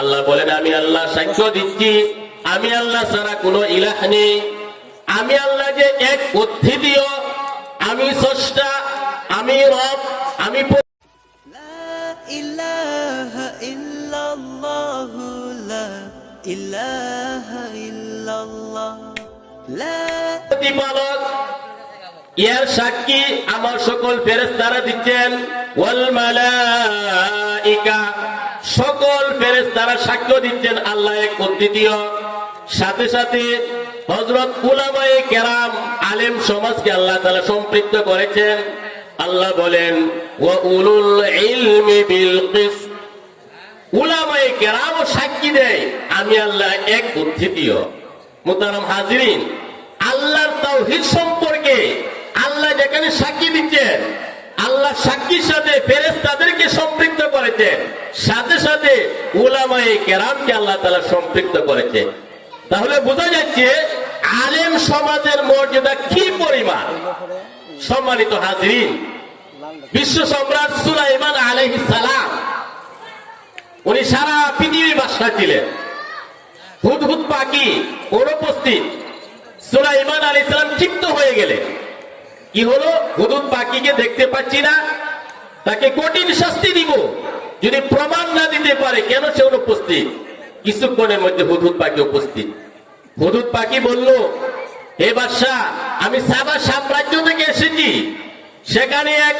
আল্লাহ বলেন, আমি আল্লাহ সাক্ষ্য দিচ্ছি, আমি আল্লাহ ছাড়া কোনো ইলাহ নেই। আমি আল্লাহ যে এক অদ্বিতীয়, আমি স্রষ্টা, আমি রব, আমি প্রতিপালক। এর সাক্ষী আমার সকল ফেরেশতারা দিচ্ছেন, ওয়াল মালাইকা, সকল ফেরেশতারা সাক্ষ্য দিচ্ছেন আল্লাহ এক অদ্বিতীয়। সাথে সাথে হযরত উলামায়ে কেরাম, আলেম সমাজকে আল্লাহ তাআলা সম্পৃক্ত করেছেন। আল্লাহ বলেন, ওয়া উলুল ইলমি বিল কিসত, উলামায়ে কেরামও সাক্ষী দেয় আমি আল্লাহ এক অদ্বিতীয়। মুহতারাম হাজিরিন, আল্লাহর তাওহীদ সম্পর্কে আল্লাহ যেখানে সাক্ষী দিচ্ছেন, আল্লাহ সাক্ষীর সাথে ফেরেশতাদেরকে সম্পৃক্ত করেছেন, সাথে সাথে উলামায়ে কেরামকে আল্লাহ তাআলা সম্পৃক্ত করেছেন। তাহলে বোঝা যাচ্ছে আলেম সমাজের মর্যাদা কি পরিমাণ। সম্মানিত হাজিরিন, বিশ্ব সম্রাট সুলাইমান আলাইহিস সালাম, উনি সারা পৃথিবী বাদশা ছিলেন। হুদহুদ পাখি অনুপস্থিত, সুলাইমান আলাইহিস সালাম ক্ষিপ্ত হয়ে গেলেন। কি হলো? হুদহুদ পাখিকে দেখতে পাচ্ছি না, তাকে কঠিন শাস্তি দিব যদি প্রমাণ না দিতে পারে কেন সে অনুপস্থিত। কিছুক্ষণের মধ্যে হুদহুদ পাখি উপস্থিত। হুদহুদ পাখি বলল, হে বাদশাহ, আমি সাবা সাম্রাজ্য থেকে এসেছি, সেখানে এক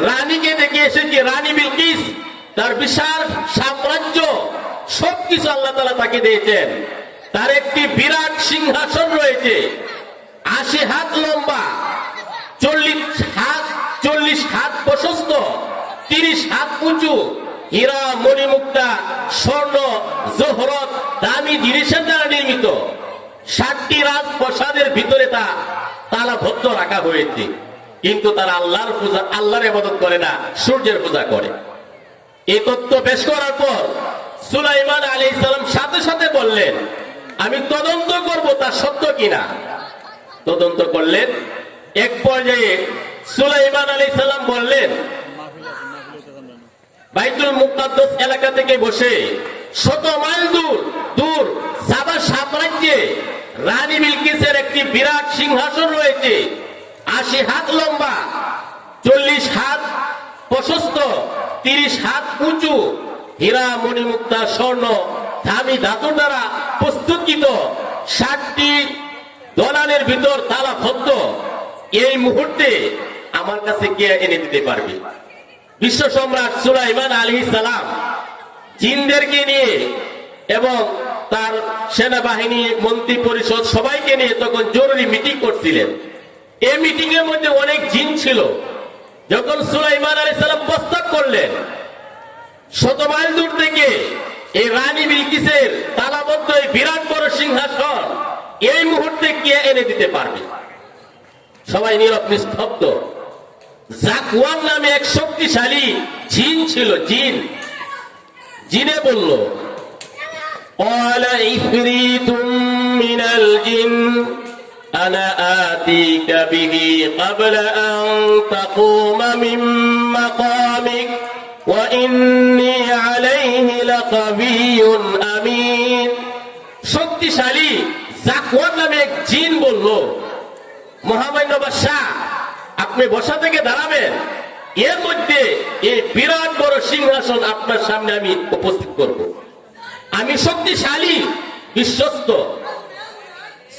রানীকে দেখে এসেছি, রানী বিলকিস। তার বিশাল সাম্রাজ্য, সবকিছু আল্লাহ তাআলা তাকে দিয়েছেন। তার একটি বিরাট সিংহাসন রয়েছে, ৮০ হাত লম্বা, ৪০ হাত প্রশস্ত, ৩০ হাত উঁচু, হীরা মণিমুক্তা স্বর্ণ জহরত দামি জিনিসের দ্বারা নির্মিত। ৬০টি রাজপ্রাসাদের ভিতরে তা তালাবদ্ধ রাখা হয়েছে। কিন্তু তারা আল্লাহর পূজা, আল্লাহর ইবাদত করে না, সূর্যের পূজা করে। এই তথ্য পেশ করার পর সুলাইমান আলাইহিস সালাম সাথে সাথে বললেন, আমি তদন্ত করব তা সত্য কিনা। তদন্ত করলেন। এক পর্যায়ে সুলাইমান আলাইহিস সালাম বললেন, বাইতুল মুকাদ্দাস এলাকা থেকে বসে ১০০ মাইল দূর সাবা সাম্রাজ্যে রানী বিলকিসের একটি বিরাট সিংহাসন রয়েছে, ৮০ হাত লম্বা, ৪০ হাত প্রশস্ত, ৩০ হাত উঁচু, হীরা মণিমুক্তা স্বর্ণ দামি ধাতু দ্বারা প্রস্তুতকৃত, ৬০টি দলানের ভিতর তালাবদ্ধ। এই মুহূর্তে আমার কাছে কে এনে দিতে পারবে? বিশ্ব সম্রাট সুলাইমান আলাইহিস সালাম জিনদেরকে নিয়ে এবং তার সেনাবাহিনী, মন্ত্রী পরিষদ সবাইকে নিয়ে তখন জরুরি মিটিং করছিলেন। এই মিটিং এর মধ্যে অনেক জিন ছিল। যখন সুলাইমান আলাইহিস সালাম প্রস্তাব করলেন ১০০ মাইল দূর থেকে এই রানী বিলকিসের তালাবদ্ধ এই বিরাট বড় সিংহাসন এই মুহূর্তে কে এনে দিতে পারবে? সবাই নীরব নিস্তব্ধ। জাকওয়ান নামে এক শক্তিশালী জিন ছিল। জিনে বলল, ক্বালা ইফরিতুম মিনাল জিন আনা আতিকা বিহি ক্বাবলা আন তাকুমা মিন মাকামিক ওয়া ইন্নী আলাইহি লাকাবিয়্যুন আমিন। শক্তিশালী জাকওয়ান নামে এক জিন বলল, মহামান্য বাদশাহ, আপনি বসা থেকে দাঁড়াবেন, এর মধ্যে এই বিরাট বড় সিংহাসন আপনার সামনে আমি উপস্থিত করব। আমি শক্তিশালী, বিশ্বস্ত।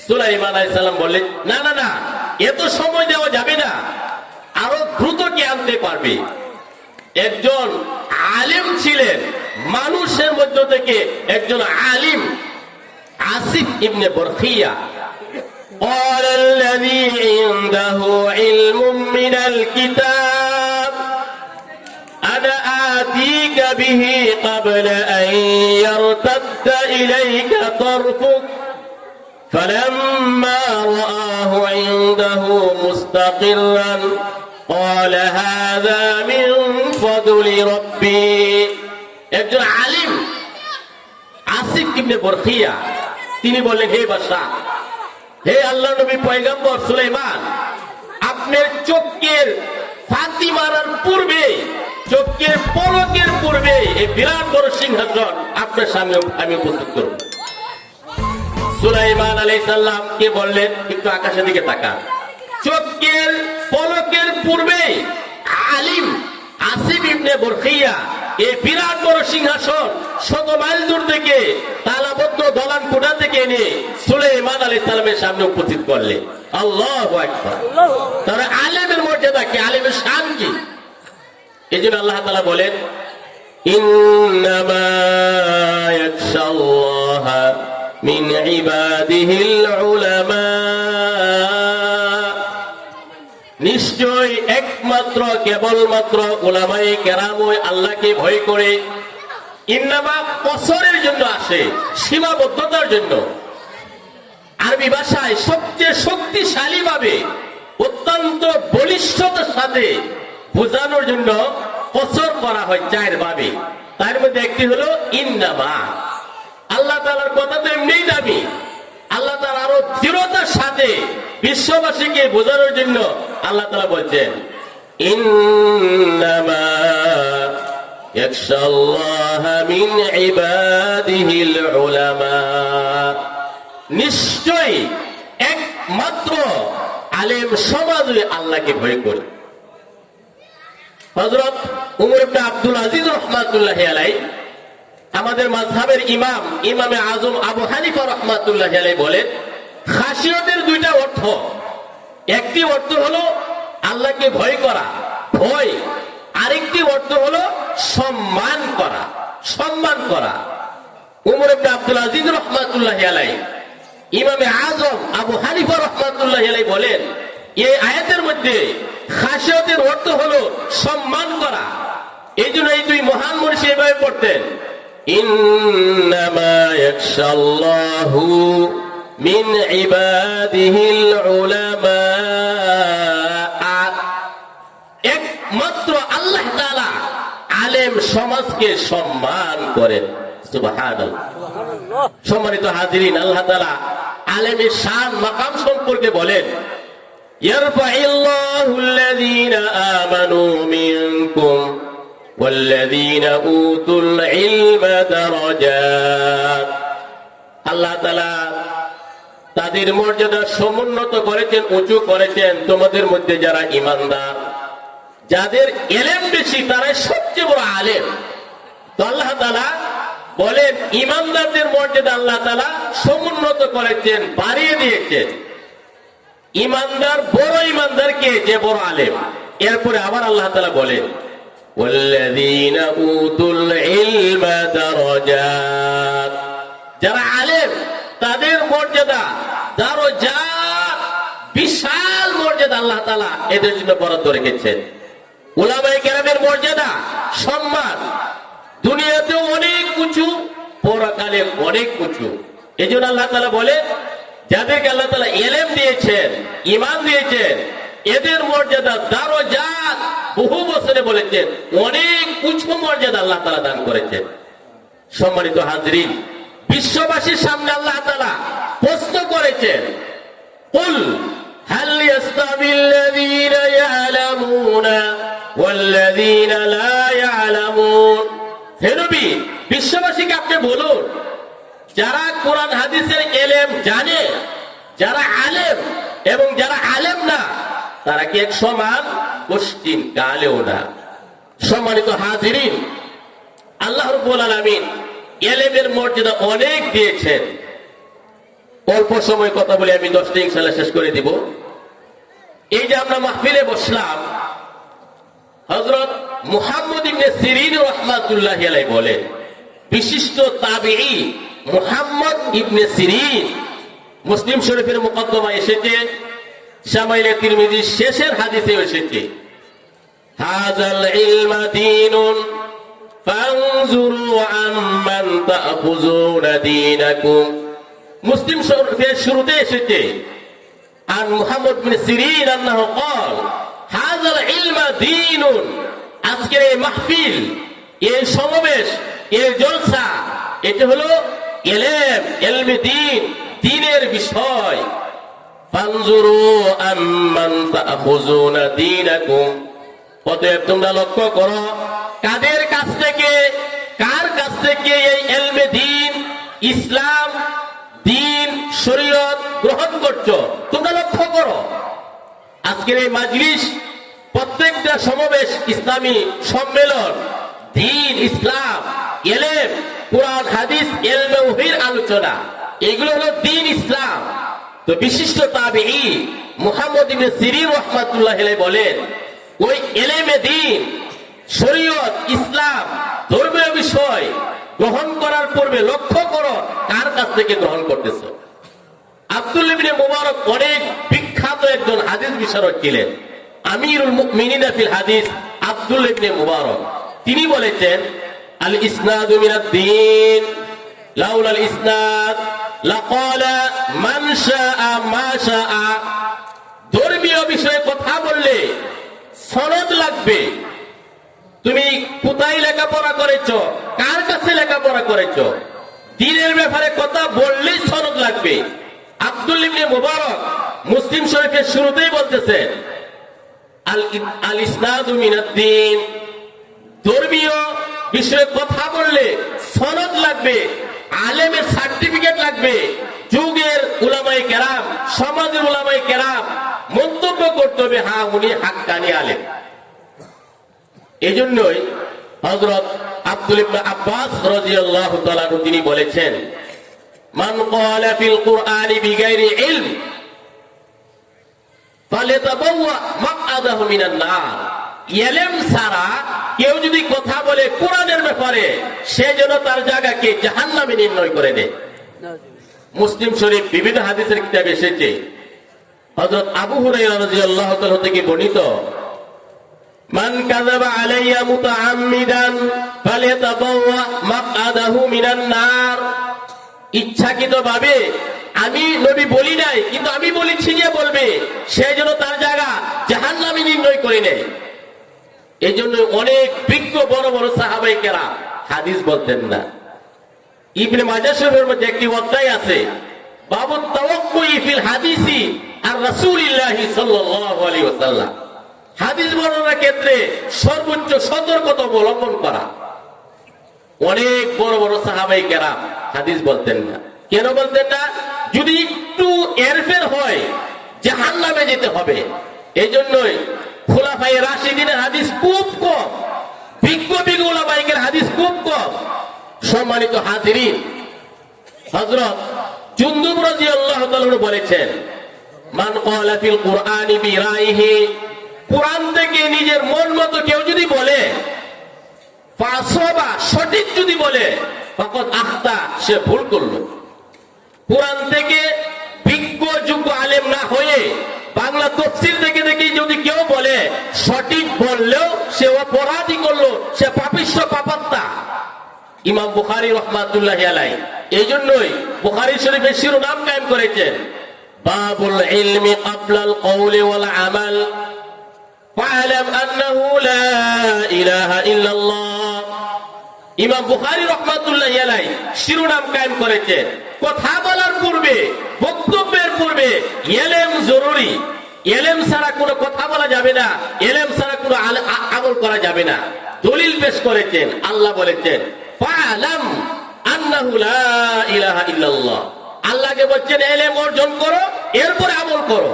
সুলাইমান আলাইহিস সালাম বললেন, না না না, এত সময় দেওয়া যাবে না, আরো দ্রুত কে আনতে পারবে? একজন আলিম ছিলেন, মানুষের মধ্য থেকে একজন আলিম, আসিফ ইবনে বরখিয়া। قال الذي عنده علم من الكتاب أنا آتيك به قبل أن يرتد إليك طرفك فلما رآه عنده مستقرا قال هذا من فضل ربي। একজন আলিম আসিফ ইবনে বরখিয়া, তিনি বললেন, হে বাদশাহ, হে আল্লাহ নবী পয়গম্বর সুলাইমান, আপনার চোখের ফাঁকি মারার পূর্বে চোখের পলকের পূর্বে এই বিরাট বড় সিংহাসন আপনার সামনে আমি উপস্থিত করব। সুলাইমান আলাইহিস সালাম কে বললেন, একটু আকাশের দিকে তাকান। চোখের পলকের পূর্বে আলিম আসিফ ইবনে বরখিয়া এই বিরাট বড় সিংহাসন 100 মাইল দূর থেকে তালাবদ্ধ দলান কোঠা থেকে এনে সুলাইমান আলাইহিস সালামের সামনে উপস্থিত করলেন। আল্লাহু আকবার। তাহলে আলেমের মর্যাদা কি, আলেমের শান কি? এই জন্য আল্লাহ তাআলা বলেন, ইন্নামা ইয়াখশাল্লাহা মিন ইবাদিহিল উলামা, নিশ্চয় একমাত্র কেবলমাত্র উলামায়ে কেরামই আল্লাহকে ভয় করে। ইন্নামা কসরের জন্য আসে, সীমাবদ্ধতার জন্য। আরবি ভাষায় সবচেয়ে শক্তিশালী ভাবে অত্যন্ত বলিষ্ঠতার সাথে বোঝানোর জন্য কসর করা হয় 4 ভাবে। তার মধ্যে একটি হলো ইন্নামা। আল্লাহ তাআলার কথা তো এমনিই দামি, আল্লাহ তাআলা আরো দৃঢ়তার সাথে বিশ্ববাসীকে বোঝানোর জন্য আল্লাহ তাআলা বলছেন, ইন্নামা ইয়াখশাল্লাহা মিন ইবাদিহিল উলামা, নিশ্চয় একমাত্র আলেম সমাজে আল্লাহকে ভয় করে। হযরত উমর ইবনে আব্দুল আজিজ রাহমাতুল্লাহি আলাইহি, আমাদের মাযহাবের ইমাম, ইমামে আযম আবু হানিফা রাহমাতুল্লাহি আলাইহি বলেন, খাশিয়তের 2টা অর্থ। একটি অর্থ হলো আল্লাহকে ভয় করা, ভয়। আরেকটি অর্থ হলো সম্মান করা, সম্মান করা। উমর ইবনে আব্দুল আজিজ রাহমাতুল্লাহি আলাইহি, ইমামে আযম আবু হানিফা রাহমাতুল্লাহি আলাইহি বলেন, এই আয়াতের মধ্যে খাশিয়তের অর্থ হলো সম্মান করা। এই জন্য এই 2 মহান মনীষী এভাবে পড়তেন, ইন্নামা ইয়াখশাল্লাহু মিন ইবাদিহিল উলামা, একমাত্র আল্লাহ তাআলা আলেম সমাজকে সম্মান করেন। সুবহানাল্লাহ। সম্মানিত হাজিরিন, আল্লাহ তাআলা আলেমের শান মাকাম সম্পর্কে বলেন, ইয়ারফাইল্লাহু আল্লাযীনা আমানু মিনকুম ওয়াল্লাযীনা উতুল ইলমা দারাজাত। আল্লাহ তাআলা তাদের মর্যাদা সমুন্নত করেছেন, উঁচু করেছেন। তোমাদের মধ্যে যারা ঈমানদার, যাদের ইলম বেশি, তারাই সবচেয়ে বড় আলেম। তো আল্লাহ তাআলা বলেন, ঈমানদারদের মর্যাদা আল্লাহ তাআলা সমুন্নত করেছেন, বাড়িয়ে দিয়েছেন। ঈমানদার বড় ঈমানদার কে? যে বড় আলেম। এরপরে আবার আল্লাহ তাআলা বলেন, ওয়াল্লাযীনা উতুল ইলমা দারাজাত, যারা আলেম তাদের মর্যাদা দারাজাত, বিশাল মর্যাদা আল্লাহ তাআলা এদের জন্য বরাদ্দ রেখেছেন। উলামায়ে কেরামের মর্যাদা, সম্মান দুনিয়াতেও অনেক উঁচু, পরকালে অনেক উঁচু। এই জন্য আল্লাহ তাআলা বলে, যাদেরকে আল্লাহ তাআলা ইলম দিয়েছেন, ঈমান দিয়েছেন, এদের মর্যাদা দারাজাত, বহু বছরে বলেছেন অনেক উঁচু মর্যাদা আল্লাহ তাআলা দান করেছেন। সম্মানিত হাজরিন, বিশ্ববাসীর সামনে আল্লাহ তাআলা প্রশ্ন করেছেন, কুল হাল ইয়াস্তাবিল্লাযীনা ইয়ালামুনা ওয়াল্লাযীনা লা ইয়ালামুন। হে নবী, বিশ্ববাসীকে আপনি বলুন, যারা কোরআন হাদিসের ইলম জানে, যারা আলেম এবং যারা আলেম না, তারা কি এক সমান? কোশ্চিন কালেও না। সম্মানিত হাজিরিন, আল্লাহ রাব্বুল আলামিন ইলমের মর্যাদা অনেক দিয়েছেন। অল্প সময় কথা বলে আমি 10টা ইনশাআল্লাহ শেষ করে দিব। এই যে আমরা মাহফিলে বসলাম, হযরত মুহাম্মদ ইবনে সিরিন রাহমাতুল্লাহি আলাইহি বলেন, বিশিষ্ট তাবিঈ মুহাম্মদ ইবনে সিরিন, মুসলিম শরীফের মুকদ্দমা এসেছে, শামাইলে তিরমিজির শেষের হাদিসে এসেছে, হাযাল ইলমা দীনুন ফানজুরু আম্মান তাখুযুনা দীনাকুম। মুসলিম শরীফের শুরুতে এসেছে, আর মুহাম্মদ ইবনে সিরিন আন্নাহু ক্বাল হাযাল ইলমা দীনুন। আজকের এই মাহফিল, এই সমাবেশ, এই জলসা, এটা হলো ইলম, ইলমে দ্বীন, দ্বীনের বিষয়। ফানজুরু আম্মান তাখুযুনা দীনাকুম, অতএব তোমরা লক্ষ্য করো কাদের কাছ থেকে, কার কাছ থেকে এই ইলমে দ্বীন, ইসলাম, দ্বীন, শরীয়ত গ্রহণ করছো? তোমরা লক্ষ্য করো, আজকের এই মাজলিস, প্রত্যেকটা সমাবেশ ইসলামী সম্মেলন, দ্বীন, ইসলাম, ইলম, কোরআন, হাদিস, ইলমে ওহীর আলোচনা, এগুলো হলো দ্বীন, ইসলাম। তো বিশিষ্ট তাবেঈ মুহাম্মদ ইবনে সিরিন রাহমাতুল্লাহ আলাইহি বলেন, ওই ইলমে দ্বীন, শরীয়ত, ইসলাম, ধর্মীয় বিষয় গ্রহণ করার পূর্বে লক্ষ্য করো কার কাছ থেকে গ্রহণ করতেছো। আব্দুল্লাহ ইবনে মুবারক অনেক বিখ্যাত একজন হাদিস বিশারদ ছিলেন, আমিরুল মুমিনিন ফিল হাদিস আব্দুল্লাহ ইবনে মুবারক। তিনি বলেছেন, আল ইসনাদু মিনাদ দ্বীন লাউলাল ইসনাদ লাকালা মান শাআ মা শাআ। ধর্মীয় বিষয়ে কথা বললে সনদ লাগবে। তুমি কোথায় লেখাপড়া করেছো, কার কাছে লেখাপড়া করেছো, দ্বীনের ব্যাপারে কথা বললেই সনদ লাগবে। আব্দুল্লাহ ইবনে মুবারক মুসলিম শরীফের শুরুতেই বলতেছেন, আল ইসনাদু মিনাদ দ্বীন, ধর্মীয় বিষয়ে কথা বললে সনদ লাগবে, আলেমের সার্টিফিকেট লাগবে। যুগের উলামায়ে কেরাম, সমাজের উলামায়ে কেরাম মন্তব্য করতে হবে, হ্যাঁ উনি হাক্কানি আলেম। এই জন্যই হযরত আব্দুল ইবনে আব্বাস রাদিয়াল্লাহু তাআলা আনহু তিনি বলেছেন, মান ক্বালা ফিল কুরআনি বিগাইরি ইলম ফালিতাবাওয়া মাকআদাহু মিনান নার। ইলম ছাড়া কেউ যদি কথা বলে কোরআনের ব্যাপারে, সে যেন তার জায়গাকে জাহান্নামে নির্ণয় করে দেয়। মুসলিম শরীফ বিভিন্ন হাদিসের কিতাবে এসেছে, হযরত আবু হুরায়রা রাদিয়াল্লাহু তাআলা থেকে বর্ণিত, মান কাযাবা আলাইয়া মুতাআম্মিদান ফালিতাবাওয়া মাকআদাহু মিনান নার। ইচ্ছাকৃতভাবে আমি নবী বলি নাই, কিন্তু আমি বলেছি যে বলবে, সে যেন তার জায়গা জাহান্নামে নির্ণয় করে নেয়। এই জন্য অনেক বিজ্ঞ বড় বড় সাহাবায়ে কেরাম হাদিস বলতেন না। ইবনে মাজাহ শরীফের মধ্যে একটি অধ্যায় আছে, বাবু তাওয়াক্কুই ফিল হাদিসি আর রাসূলিল্লাহি সাল্লাল্লাহু আলাইহি ওয়াসাল্লাম। হাদিস বর্ণনার ক্ষেত্রে সর্বোচ্চ সতর্কতা অবলম্বন করা। অনেক বড় বড় সাহাবায়ে কেরাম হাদিস বলতেন না। কেন বলতেন না? যদি একটু এরফের হয় জাহান্নামে যেতে হবে। এই জন্যই খুলাফায়ে রাশিদিনের হাদিস খুব কম, বিজ্ঞ বিজ্ঞ উলামায়ের হাদিস খুব কম। সম্মানিত হাজিরিন, হযরত জুনদুব রাদিয়াল্লাহু তাআলা বলেছেন, মান ক্বালা ফিল কুরআনি বিরাইহি, কুরআন থেকে নিজের মন মতো কেউ যদি বলে, ফাসবা, সঠিক যদি বলে, ফাকাদ আখতা, সে ভুল করলো। কুরআন থেকে বিজ্ঞ যোগ্য আলেম না হয়ে বাংলা তাফসীর থেকে দেখি যদি কেউ বলে, সঠিক বললেও সে অপরাধী করলো, সে পাপিষ্ঠ, পাপাত্তা। ইমাম বুখারী রাহমাতুল্লাহি আলাইহি এই জন্যই বুখারী শরীফের শিরোনাম কায়েম করেছেন, বাবুল ইলমি ক্বাবলাল কওলি ওয়াল আমাল ফা'লাম আন্নাহু লা ইলাহা ইল্লাল্লাহ। ইমাম বুখারী রাহমাতুল্লাহি আলাইহি শিরোনাম কায়েম করেছেন, কথা বলার পূর্বে, বক্তব্যের পূর্বে ইলম জরুরি। ইলম ছাড়া কোনো কথা বলা যাবে না, ইলম ছাড়া কোনো আমল করা যাবে না। দলিল পেশ করেছেন, আল্লাহ বলেছেন, ফা'লাম আন্নাহু লা ইলাহা ইল্লাল্লাহ। আল্লাহকে বলছেন ইলম অর্জন করো, এরপর আমল করো।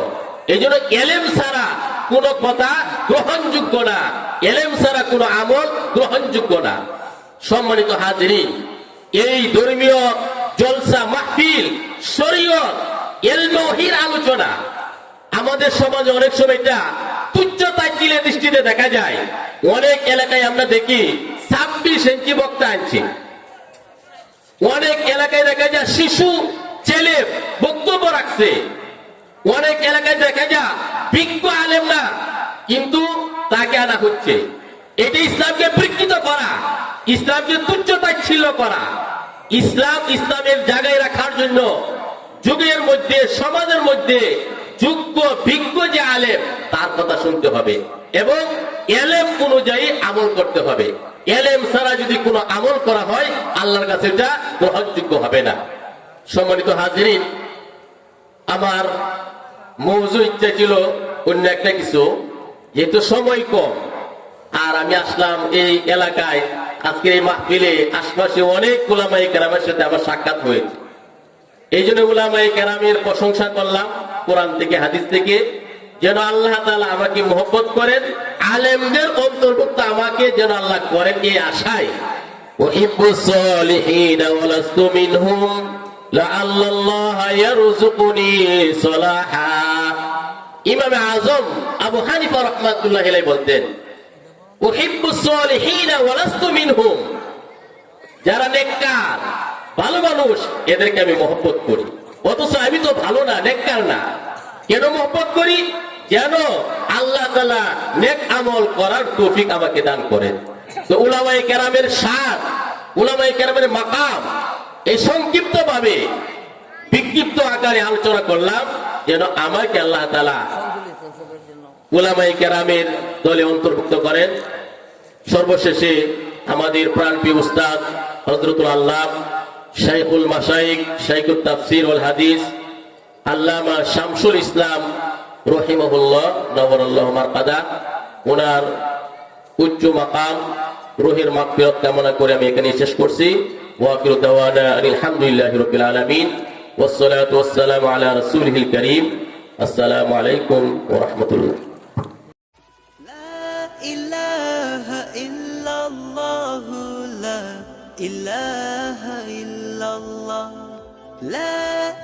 এইজন্য ইলম ছাড়া কোনো কথা গ্রহণযোগ্য না, ইলম ছাড়া কোনো আমল গ্রহণযোগ্য না। সম্মানিত হাজিরিন, এই ধর্মীয় জলসা, মাহফিল, শরীয়ত, ইলম ওহীর আলোচনা আমাদের সমাজে অনেক সময় এটা তুচ্ছ-তাচ্ছিল্যের দৃষ্টিতে দেখা যায়। অনেক এলাকায় আমরা দেখি 26 ইঞ্চি বক্তা আনছে, অনেক এলাকায় দেখা যায় শিশু ছেলে বক্তব্য রাখছে, অনেক এলাকায় দেখা যায় বিজ্ঞ আলেম না, কিন্তু তাকে আনা হচ্ছে। এটা ইসলামকে বিকৃত করা, ইসলামকে তুচ্ছ-তাচ্ছিল্য করা। ইসলাম, ইসলামের জায়গায় রাখার জন্য যুগের মধ্যে, সমাজের মধ্যে যোগ্য বিজ্ঞ যে আলেম, তার কথা শুনতে হবে এবং ইলম অনুযায়ী আমল করতে হবে। ইলম ছাড়া যদি কোনো আমল করা হয়, আল্লাহর কাছে এটা গ্রহণযোগ্য হবে না। সম্মানিত হাজিরিন, আমার মৌজু ইচ্ছা ছিল অন্য একটা কিছু, যেহেতু সময় কম, আর আমি আসলাম এই এলাকায়, আজকের এই মাহফিলে আশপাশে অনেক উলামায়ে কেরামের সাথে আমার সাক্ষাৎ হয়েছে। এই জন্য উলামায়ে কেরামের প্রশংসা করলাম কোরআন থেকে হাদিস থেকে, যেন আল্লাহ তাআলা আমাকে মহব্বত করেন, আলেমদের অন্তর্ভুক্ত আমাকে যেন আল্লাহ করেন, এই আশায়। উহিব্বুস সালিহিনা ওয়া লাস্তু মিনহুম লাআল্লাল্লাহা ইয়ারযুকুনি সালাহা। ইমাম আযম আবু হানিফা রাহমাতুল্লাহি আলাইহি বলতেন, উহিব্বুস সালিহিনা ওয়া লাস্তু মিনহুম, যারা নেককার ভালো মানুষ এদেরকে আমি মহব্বত করি, অথচ আমি তো ভালো না, নেককার না। কেন মহব্বত করি? যেন আল্লাহ তাআলা নেক আমল করার তৌফিক আমাকে দান করেন। তো উলামায়ে কেরামের শান, উলামায়ে কেরামের মাকাম, এই সংক্ষিপ্ত ভাবে বিক্ষিপ্ত আকারে আলোচনা করলাম, যেন আমাকে আল্লাহ তাআলা উলামায়ে কেরামের দলে অন্তর্ভুক্ত করেন। সর্বশেষে আমাদের প্রাণপ্রিয় উস্তাদ হযরতুল আল্লাহ শাইখুল মাশায়েখ, শাইখুত তাফসীর ওয়াল হাদিস আল্লামা শামসুল ইসলাম রহিমাহুল্লাহ নওয়ারাল্লাহু মারকাদা, ওনার উচ্চ মাকাম রুহের মাগফিরাত কামনা করে আমি এখানে শেষ করছি। ওয়া আখিরু দাওয়ানা আলহামদুলিল্লাহি রাব্বিল আলামিন ওয়াসসালাতু ওয়াসসালামু আলা রাসূলিল কারীম। আসসালামু আলাইকুম ওয়া রাহমাতুল্লাহ। ইলাহা ইল্লাল্লাহু লা ইলাহা ইল্লাল্লাহ লা